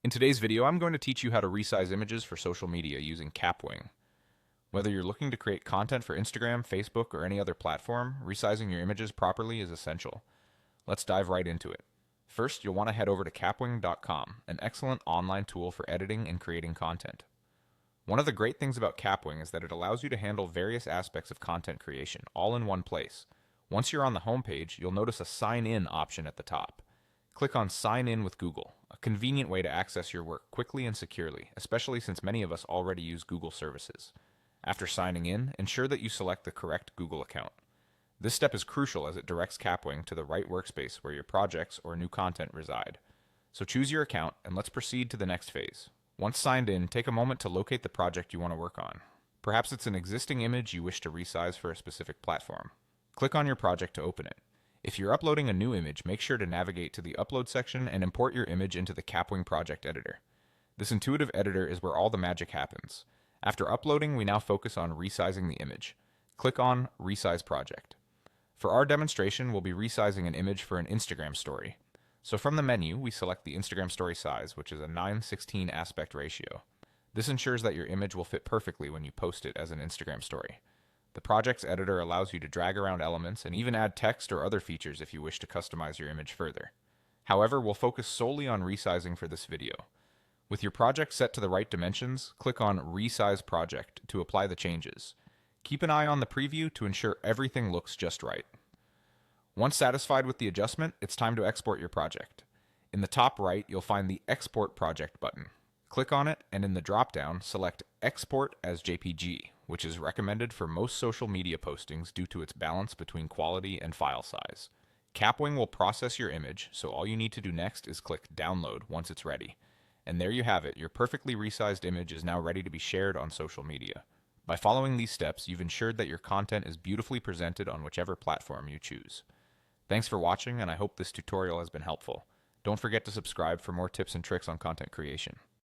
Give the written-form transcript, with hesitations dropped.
In today's video, I'm going to teach you how to resize images for social media using Kapwing. Whether you're looking to create content for Instagram, Facebook, or any other platform, resizing your images properly is essential. Let's dive right into it. First, you'll want to head over to kapwing.com, an excellent online tool for editing and creating content. One of the great things about Kapwing is that it allows you to handle various aspects of content creation, all in one place. Once you're on the homepage, you'll notice a Sign In option at the top. Click on Sign In with Google, a convenient way to access your work quickly and securely, especially since many of us already use Google services. After signing in, ensure that you select the correct Google account. This step is crucial as it directs Kapwing to the right workspace where your projects or new content reside. So choose your account and let's proceed to the next phase. Once signed in, take a moment to locate the project you want to work on. Perhaps it's an existing image you wish to resize for a specific platform. Click on your project to open it. If you're uploading a new image, make sure to navigate to the Upload section and import your image into the Kapwing project editor. This intuitive editor is where all the magic happens. After uploading, we now focus on resizing the image. Click on Resize Project. For our demonstration, we'll be resizing an image for an Instagram story. So from the menu, we select the Instagram story size, which is a 9:16 aspect ratio. This ensures that your image will fit perfectly when you post it as an Instagram story. The project's editor allows you to drag around elements and even add text or other features if you wish to customize your image further. However, we'll focus solely on resizing for this video. With your project set to the right dimensions, click on Resize Project to apply the changes. Keep an eye on the preview to ensure everything looks just right. Once satisfied with the adjustment, it's time to export your project. In the top right, you'll find the Export Project button. Click on it, and in the drop-down, select Export as JPG, which is recommended for most social media postings due to its balance between quality and file size. Kapwing will process your image, so all you need to do next is click Download once it's ready. And there you have it, your perfectly resized image is now ready to be shared on social media. By following these steps, you've ensured that your content is beautifully presented on whichever platform you choose. Thanks for watching, and I hope this tutorial has been helpful. Don't forget to subscribe for more tips and tricks on content creation.